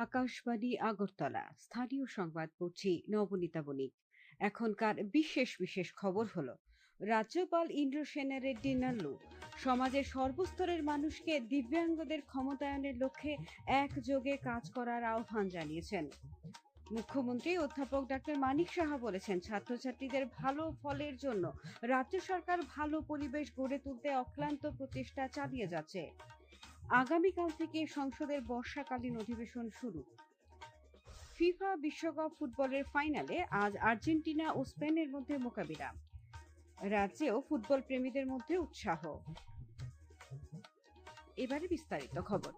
আকাশবাণী আগরতলা স্থানীয় সংবাদ পড়ছি নবনীতা বণিক। এখনকার বিশেষ খবর হলো রাজ্যপাল ইন্দ্রসেনা রেড্ডি নাল্লু সমাজের সর্বস্তরের মানুষকে দিব্যাঙ্গদের ক্ষমতায়নের লক্ষ্যে একযোগে কাজ করার আহ্বান জানিয়েছেন। মুখ্যমন্ত্রী অধ্যাপক ডক্টর মানিক সাহা বলেছেন, ছাত্রছাত্রীদের ভালো ফলের জন্য রাজ্য সরকার ভালো পরিবেশ গড়ে তুলতে অক্লান্ত প্রচেষ্টা চালিয়ে যাচ্ছে। আগামীকাল থেকে সংসদের বর্ষাকালীন অধিবেশন শুরু। ফিফা বিশ্বকাপ ফুটবলের ফাইনালে আজ আর্জেন্টিনা ও স্পেনের মধ্যে মোকাবিলা। রাজ্যেও ফুটবল প্রেমীদের মধ্যে উৎসাহ। এবারে বিস্তারিত খবর।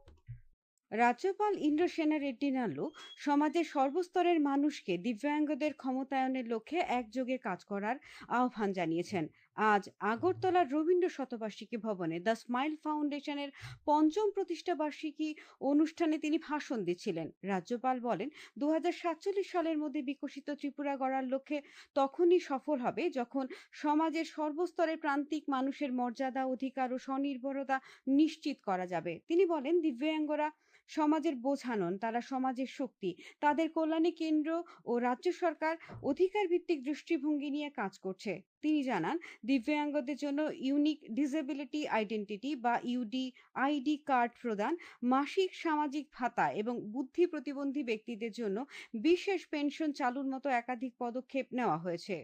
রাজ্যপাল ইন্দ্রসেনা রেড্ডি নাল্লু সমাজের সর্বস্তরের মানুষকে দিব্যাঙ্গদের ক্ষমতায়নের লক্ষ্যে একযোগে কাজ করার আহ্বান জানিয়েছেন। আজ আগরতলার রবীন্দ্র শতবার্ষিকী ভবনে দ্য স্মাইল ফাউন্ডেশনের ৫ম প্রতিষ্ঠা বার্ষিকী অনুষ্ঠানে তিনি ভাষণ দিচ্ছিলেন। রাজ্যপাল বলেন, ২০৪৭ সালের মধ্যে বিকশিত ত্রিপুরা গড়ার লক্ষ্যে তখনই সফল হবে যখন সমাজের সর্বস্তরের প্রান্তিক মানুষের মর্যাদা, অধিকার ও স্বনির্ভরতা নিশ্চিত করা যাবে। তিনি বলেন, দিব্যাঙ্গরা সমাজের বোঝা নন, তারা সমাজের শক্তি। তাদের কল্যাণে কেন্দ্র ও রাজ্য সরকার অধিকার ভিত্তিক দৃষ্টিভঙ্গি নিয়ে কাজ করছে। তিনি জানান, দিব্যাঙ্গদের জন্য ইউনিক ডিসেবিলিটি আইডেন্টিটি বা ইউডিআইডি কার্ড প্রদান, মাসিক সামাজিক ভাতা এবং বুদ্ধি প্রতিবন্ধী ব্যক্তিদের জন্য বিশেষ পেনশন চালুর মতো একাধিক পদক্ষেপ নেওয়া হয়েছে।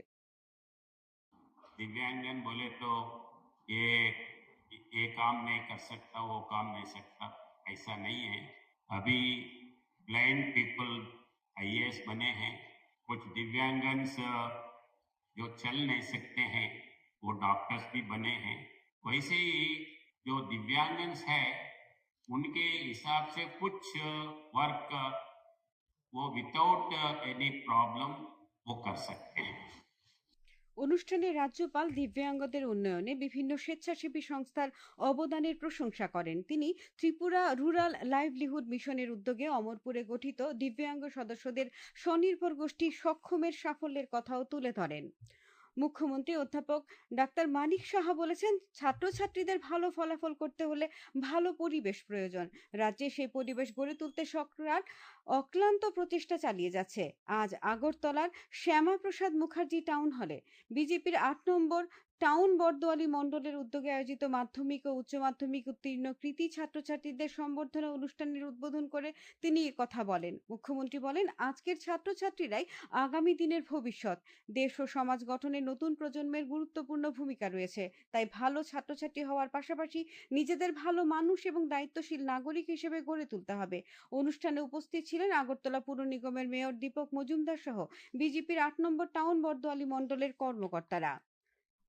दिव्यांगजन बोले तो ये काम नहीं कर सकता, वो काम नहीं सकता, ऐसा नहीं है। अभी ब्लाइंड पीपल आईएएस बने हैं, कुछ दिव्यांगन जो चल नहीं सकते हैं वो डॉक्टर्स भी बने हैं। वैसे ही जो दिव्यांगन है उनके हिसाब से कुछ वर्क वो विदाउट एनी प्रॉब्लम वो कर सकते हैं। অনুষ্ঠানে রাজ্যপাল দিব্যাঙ্গদের উন্নয়নে বিভিন্ন স্বেচ্ছাসেবী সংস্থার অবদানের প্রশংসা করেন। তিনি ত্রিপুরা রুরাল লাইভলিহুড মিশনের উদ্যোগে অমরপুরে গঠিত দিব্যাঙ্গ সদস্যদের স্বনির্ভর গোষ্ঠী সক্ষমের সাফল্যের কথাও তুলে ধরেন। মুখ্যমন্ত্রী অধ্যাপক ডাক্তার মানিক সাহা বলেছেন, ছাত্রছাত্রীদের ভালো ফলাফল করতে হলে ভালো পরিবেশ প্রয়োজন। রাজ্যে সেই পরিবেশ গড়ে তুলতে সরকার অক্লান্ত প্রচেষ্টা চালিয়ে যাচ্ছে। আজ আগরতলার শ্যামাপ্রসাদ মুখার্জি টাউন হলে বিজেপির ৮ নম্বর টাউন বর্দোয়ালি মণ্ডলের উদ্যোগে আয়োজিত মাধ্যমিক ও উচ্চ মাধ্যমিক উত্তীর্ণ কৃতি ছাত্রছাত্রীদের সম্বর্ধনা অনুষ্ঠানের উদ্বোধন করে তিনি কথা বলেন। মুখ্যমন্ত্রী বলেন, আজকের ছাত্রছাত্রীরাই আগামী দিনের ভবিষ্যৎ। দেশ ও সমাজ গঠনে নতুন প্রজন্মের গুরুত্বপূর্ণ ভূমিকা রয়েছে। তাই ভালো ছাত্রছাত্রী হওয়ার পাশাপাশি নিজেদের ভালো মানুষ এবং দায়িত্বশীল নাগরিক হিসেবে গড়ে তুলতে হবে। অনুষ্ঠানে উপস্থিত ছিলেন আগরতলা পুর নিগমের মেয়র দীপক মজুমদার সহ বিজেপির ৮ নম্বর টাউন বর্দোয়ালি মণ্ডলের কর্মকর্তারা।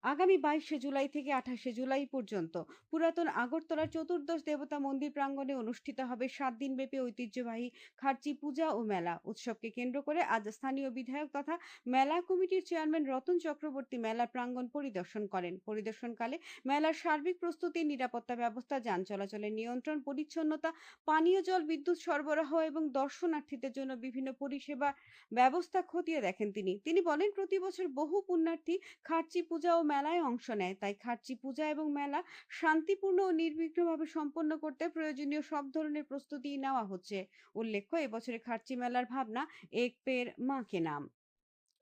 আগামী ২২শে জুলাই থেকে ২৮শে জুলাই পর্যন্ত পুরাতন আগরতলার চতুর্দশ দেবতা মন্দির প্রাঙ্গণে অনুষ্ঠিত হবে ৭ দিনব্যাপী ঐতিহ্যবাহী খার্চি পূজা ও মেলা। উৎসবকে কেন্দ্র করে আজ স্থানীয় বিধায়ক তথা মেলা কমিটির চেয়ারম্যান রতন চক্রবর্তী মেলা প্রাঙ্গণ পরিদর্শন করেন। পরিদর্শনকালে মেলার সার্বিক প্রস্তুতি, নিরাপত্তা ব্যবস্থা, যান চলাচলের নিয়ন্ত্রণ, পরিচ্ছন্নতা, পানীয় জল, বিদ্যুৎ সরবরাহ এবং দর্শনার্থীদের জন্য বিভিন্ন পরিষেবা ব্যবস্থা খতিয়ে দেখেন তিনি বলেন, প্রতি বছর বহু পুণ্যার্থী খার্চি পূজা ও মেলায় অংশ নেয়। তাই খার্চি পূজা এবং মেলা শান্তিপূর্ণ ও নির্বিঘ্নভাবে সম্পন্ন করতে প্রয়োজনীয় সব ধরনের প্রস্তুতি নেওয়া হচ্ছে। উল্লেখ্য, এবছরের খার্চি মেলার ভাবনা এক পের মা কে নাম।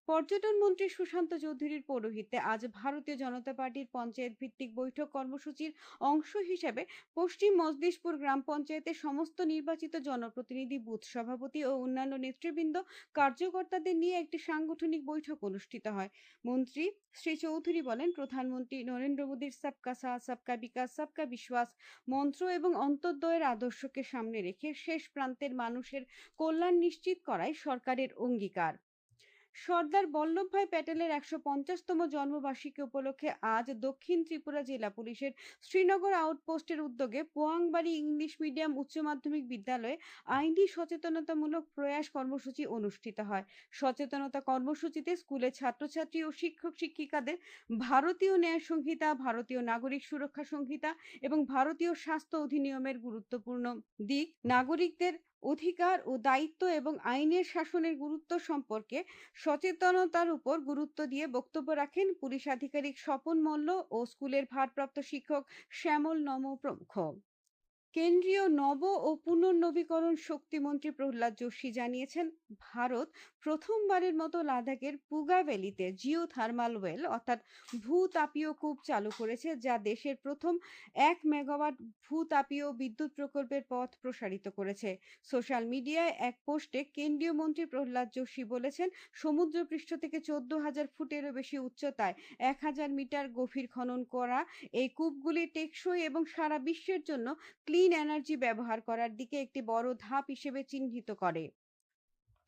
পর্যটন মন্ত্রী সুশান্ত চৌধুরীর পৌরোহিত্যে আজ ভারতীয় জনতা পার্টির পঞ্চায়েত ভিত্তিক বৈঠক কর্মসূচির অংশ হিসেবে পশ্চিম মজলিশপুর গ্রাম পঞ্চায়েতের সমস্ত নির্বাচিত জনপ্রতিনিধি, বুথ সভাপতি ও অন্যান্য নেতৃবৃন্দ, কার্যকর্তাদের নিয়ে একটি সাংগঠনিক বৈঠক অনুষ্ঠিত হয়। মন্ত্রী শ্রী চৌধুরী বলেন, প্রধানমন্ত্রী নরেন্দ্র মোদীর সবকা সাথ সবকা বিকাশ সবকা বিশ্বাস মন্ত্র এবং অন্তর্দয়ের আদর্শকে সামনে রেখে শেষ প্রান্তের মানুষের কল্যাণ নিশ্চিত করাই সরকারের অঙ্গীকার। সর্দার বল্লভভাই প্যাটেলের ১৫০তম জন্মবার্ষিকী উপলক্ষে আজ দক্ষিণ ত্রিপুরা জেলা পুলিশের শ্রীনগর আউটপোস্টের উদ্যোগে পোয়াংবাড়ি ইংলিশ মিডিয়াম উচ্চ মাধ্যমিক বিদ্যালয়ে আইনি সচেতনতামূলক প্রয়াস কর্মসূচি অনুষ্ঠিত হয়। সচেতনতা কর্মসূচিতে স্কুলের ছাত্রছাত্রী ও শিক্ষক শিক্ষিকাদের ভারতীয় ন্যায় সংহিতা, ভারতীয় নাগরিক সুরক্ষা সংহিতা এবং ভারতীয় স্বাস্থ্য অধিনিয়মের গুরুত্বপূর্ণ দিক, নাগরিকদের অধিকার ও দায়িত্ব এবং আইনের শাসনের গুরুত্ব সম্পর্কে সচেতনতার উপর গুরুত্ব দিয়ে বক্তব্য রাখেন পুলিশ আধিকারিক স্বপন মল্ল ও স্কুলের ভারপ্রাপ্ত শিক্ষক শ্যামল নম প্রমুখ। কেন্দ্রীয় নব ও পুনর্নবীকরণ শক্তিমন্ত্রী প্রহ্লাদ যোশী জানিয়েছেন, ভারত প্রথমবারের মতো লাদাখের পুগা ভ্যালিতে জিও থার্মাল ওয়েল অর্থাৎ ভূতাপীয় কূপ চালু করেছে, যা দেশের প্রথম 1 মেগাওয়াট ভূতাপীয় বিদ্যুৎ প্রকল্পের পথ প্রসারিত করেছে। সোশ্যাল মিডিয়ায় এক পোস্টে কেন্দ্রীয় মন্ত্রী প্রহ্লাদ যোশী বলেছেন, সমুদ্রপৃষ্ঠ থেকে 14,000 ফুটেরও বেশি উচ্চতায় 1,000 মিটার গভীর খনন করা এই কূপগুলি টেকসই এবং সারা বিশ্বের জন্য ক্লিন এনার্জি ব্যবহার করার দিকে একটি বড় ধাপ হিসেবে চিহ্নিত করে।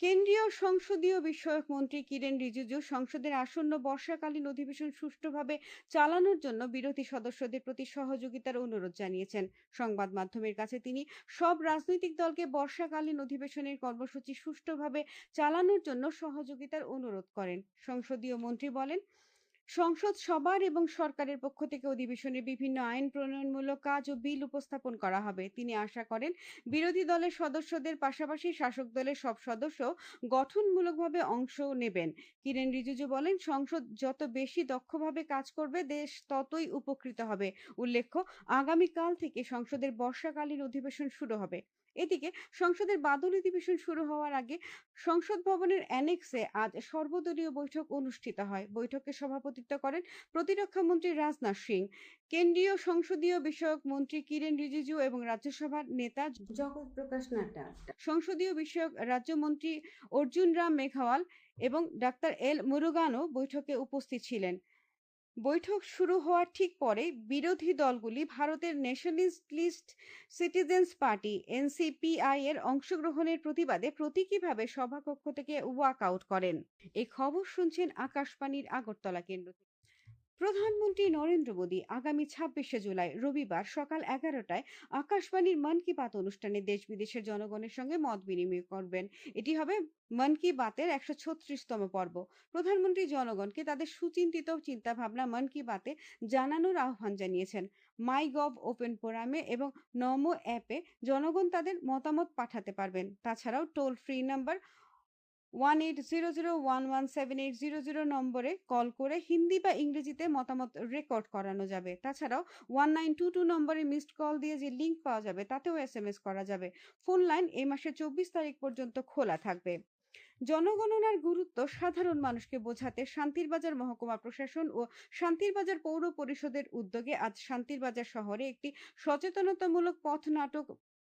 কেন্দ্রীয় সংসদীয় বিষয়ক মন্ত্রী কিরেন রিজিজু সংসদের আসন্ন বর্ষাকালীন অধিবেশন সুষ্ঠুভাবে চালানোর জন্য বিরোধী সদস্যদের প্রতি সহযোগিতার অনুরোধ জানিয়েছেন। সংবাদ মাধ্যমের কাছে তিনি সব রাজনৈতিক দলকে বর্ষাকালীন অধিবেশনের কর্মসূচি সুষ্ঠুভাবে চালানোর জন্য সহযোগিতার অনুরোধ করেন। সংসদীয় মন্ত্রী বলেন, সংসদ সবার এবং সরকারের পক্ষ থেকে অধিবেশনে বিভিন্ন আইন প্রণয়নমূলক কাজ ও বিল উপস্থাপন করা হবে। তিনি আশা করেন, বিরোধী দলের সদস্যদের পাশাপাশি শাসক দলের সব সদস্য গঠনমূলকভাবে অংশ নেবেন। কিরেন রিজিজু বলেন, সংসদ যত বেশি দক্ষভাবে কাজ করবে, দেশ ততই উপকৃত হবে। উল্লেখ্য, আগামীকাল থেকে সংসদের বর্ষাকালীন অধিবেশন শুরু হবে। এদিকে সংসদের বাদল অধিবেশন শুরু হওয়ার আগে সংসদ ভবনের অ্যানেক্সে আজ সর্বদলীয় বৈঠক অনুষ্ঠিত হয়। বৈঠকে সভাপতিত্ব করেন প্রতিরক্ষা মন্ত্রী রাজনাথ সিং, কেন্দ্রীয় সংসদীয় বিষয়ক মন্ত্রী কিরেন রিজিজু এবং রাজ্যসভার নেতা জগৎ প্রকাশ নাড্ডা। সংসদীয় বিষয়ক রাজ্যমন্ত্রী অর্জুন রাম মেঘওয়াল এবং ডাক্তার এল মুরুগানও বৈঠকে উপস্থিত ছিলেন। বৈঠক শুরু হওয়ার ঠিক পরে বিরোধী দলগুলি ভারতের ন্যাশনালিস্ট সিটিজেন্স পার্টি এনসিপিআই এর অংশগ্রহণের প্রতিবাদে প্রতীকীভাবে সভাকক্ষ থেকে ওয়াক আউট করেন। এই খবর শুনছেন আকাশবাণীর আগরতলা কেন্দ্র থেকে। প্রধানমন্ত্রী নরেন্দ্র মোদী আগামী 26শে জুলাই রবিবার সকাল 11টায় আকাশবাণীর মন কি বাত অনুষ্ঠানে দেশ বিদেশের জনগণের সঙ্গে মত বিনিময় করবেন। এটি হবে মন কি বাতের 136তম পর্ব। প্রধানমন্ত্রী জনগণকে তাদের সুচিন্তিত চিন্তাভাবনা মন কি বাতে জানানোর আহ্বান জানিয়েছেন। মাই গভ ওপেন ফোরামে এবং নমো অ্যাপে জনগণ তাদের মতামত পাঠাতে পারবেন। তাছাড়াও টোল ফ্রি নাম্বার 1800117800 নম্বরে কল করে হিন্দি বা ইংরেজিতে মতামত রেকর্ড করানো যাবে। তাছাড়াও 1922 নম্বরে মিসড কল দিয়ে যে লিংক পাওয়া যাবে তাতেও SMS করা যাবে। ফোন লাইন এই মাসের 24 তারিখ পর্যন্ত খোলা থাকবে। জনগণনার গুরুত্ব সাধারণ মানুষকে বোঝাতে শান্তিরবাজার মহকুমা প্রশাসন ও শান্তিরবাজার পৌর পরিষদের উদ্যোগে আজ শান্তিরবাজার শহরে একটি সচেতনতামূলক পথ নাটক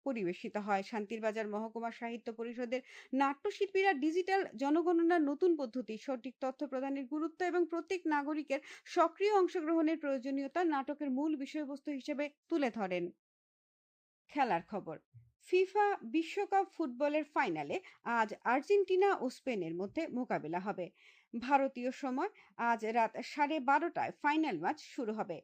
পরিবেশিত হয়। শান্তিরবাজার মহকুমা সাহিত্য পরিষদের নাট্যশিল্পীরা ডিজিটাল জনগণনার নতুন পদ্ধতি, সঠিক তথ্য প্রদানের গুরুত্ব এবং প্রত্যেক নাগরিকের সক্রিয় অংশগ্রহণের প্রয়োজনীয়তা নাটকের মূল বিষয়বস্তু হিসেবে তুলে ধরেন। খেলার খবর। ফিফা বিশ্বকাপ ফুটবলের ফাইনালে আজ আর্জেন্টিনা ও স্পেনের মধ্যে মোকাবিলা হবে। ভারতীয় সময় আজ রাত 12:30টায় ফাইনাল ম্যাচ শুরু হবে।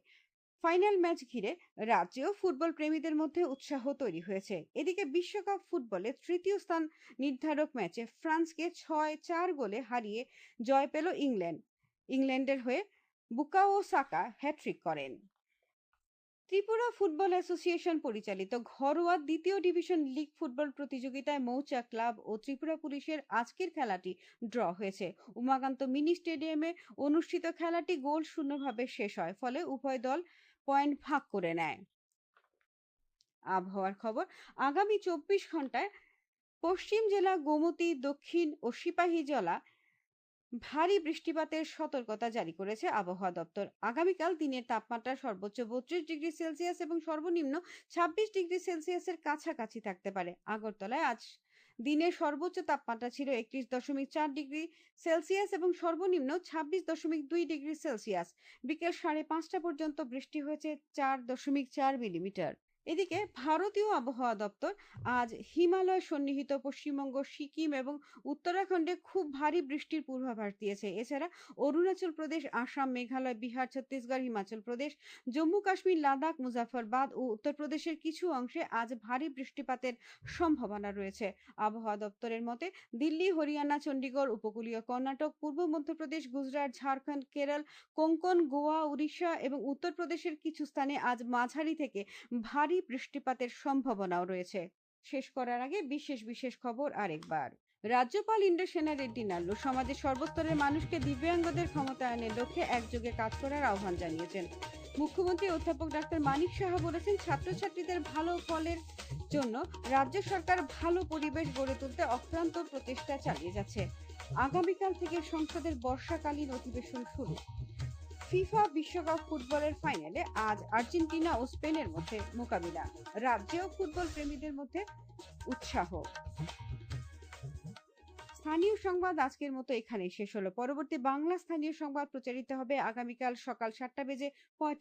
ফাইনাল ম্যাচ ঘিরে রাজ্যেও ফুটবল প্রেমীদের মধ্যে উৎসাহ তৈরি হয়েছে। এদিকে বিশ্বকাপ ফুটবলে তৃতীয় স্থান নির্ধারক ম্যাচে ফ্রান্সকে 6-4 গোলে হারিয়ে জয় পেল ইংল্যান্ড। ইংল্যান্ডের হয়ে বুকায়ো সাকা হ্যাট্রিক করেন। ত্রিপুরা ফুটবল অ্যাসোসিয়েশন পরিচালিত ঘরোয়া দ্বিতীয় ডিভিশন লীগ ফুটবল প্রতিযোগিতায় মৌচা ক্লাব ও ত্রিপুরা পুলিশের আজকের খেলাটি ড্র হয়েছে। উমাকান্ত মিনি স্টেডিয়ামে অনুষ্ঠিত খেলাটি গোল শূন্যভাবে শেষ হয়, ফলে উভয় দল পয়েন্ট ভাগ করে নেয়। আবহাওয়ার খবর। আগামী 24 ঘন্টায় পশ্চিম জেলা গোমতী, দক্ষিণ ও সিপাহীজলা ভারী বৃষ্টিপাতের সতর্কতা জারি করেছে আবহাওয়া দপ্তর। আগামীকাল দিনের তাপমাত্রা সর্বোচ্চ 32 ডিগ্রি সেলসিয়াস এবং সর্বনিম্ন 26 ডিগ্রি সেলসিয়াসের কাছাকাছি থাকতে পারে। আগরতলায় আজ দিনের সর্বোচ্চ তাপমাত্রা ছিল 31.4 ডিগ্রি সেলসিয়াস এবং সর্বনিম্ন 26.2 ডিগ্রি সেলসিয়াস। বিকেল 5:30 পর্যন্ত বৃষ্টি হয়েছে 4.4 মিলিমিটার। এদিকে ভারতীয় আবহাওয়া দপ্তর আজ হিমালয় সন্নিহিত পশ্চিমবঙ্গ, সিকিম এবং উত্তরাখণ্ডে খুব ভারী বৃষ্টির পূর্বাভাস দিয়েছে। এছাড়া অরুণাচল প্রদেশ, আসাম, মেঘালয়, বিহার, ছত্তিশগড়, হিমাচল প্রদেশ, জম্মু কাশ্মীর, লাদাখ, মুজাফরবাদ ও উত্তরপ্রদেশের কিছু অংশে আজ ভারী বৃষ্টিপাতের সম্ভাবনা রয়েছে। আবহাওয়া দপ্তরের মতে দিল্লি, হরিয়ানা, চণ্ডীগড়, উপকূলীয় কর্ণাটক, পূর্ব মধ্যপ্রদেশ, গুজরাট, ঝাড়খণ্ড, কেরল, কোঙ্কণ, গোয়া, উড়িষ্যা এবং উত্তরপ্রদেশের কিছু স্থানে আজ মাঝারি থেকে ভারী বৃষ্টিপাতের সম্ভাবনাও রয়েছে। শেষ করার আগে বিশেষ খবর আরেকবার। রাজ্যপাল ইন্দ্রসেনা রেড্ডি নাল্লু সমাজের সর্বস্তরের মানুষকে দিব্যাঙ্গদের ক্ষমতায়নের লক্ষ্যে একযোগে কাজ করার আহ্বান জানিয়েছেন। মুখ্যমন্ত্রী অধ্যাপক ডাক্তার মানিক সাহা বলেছেন, ছাত্রছাত্রীদের ভালো ফলের জন্য রাজ্য সরকার ভালো পরিবেশ গড়ে তুলতে অক্লান্ত প্রচেষ্টা চালিয়ে যাচ্ছে। আগামীকাল থেকে সংসদের বর্ষাকালীন অধিবেশন শুরু। ফিফা বিশ্বকাপ ফুটবলের ফাইনালে আজ আর্জেন্টিনা ও স্পেনের মধ্যে মোকাবিলা। রাজ্যেও ফুটবল প্রেমীদের মধ্যে উৎসাহ। স্থানীয় সংবাদ আজকের মতো এখানেই শেষ হলো। পরবর্তী বাংলা স্থানীয় সংবাদ প্রচারিত হবে আগামীকাল সকাল ৭টা বেজে ৩৫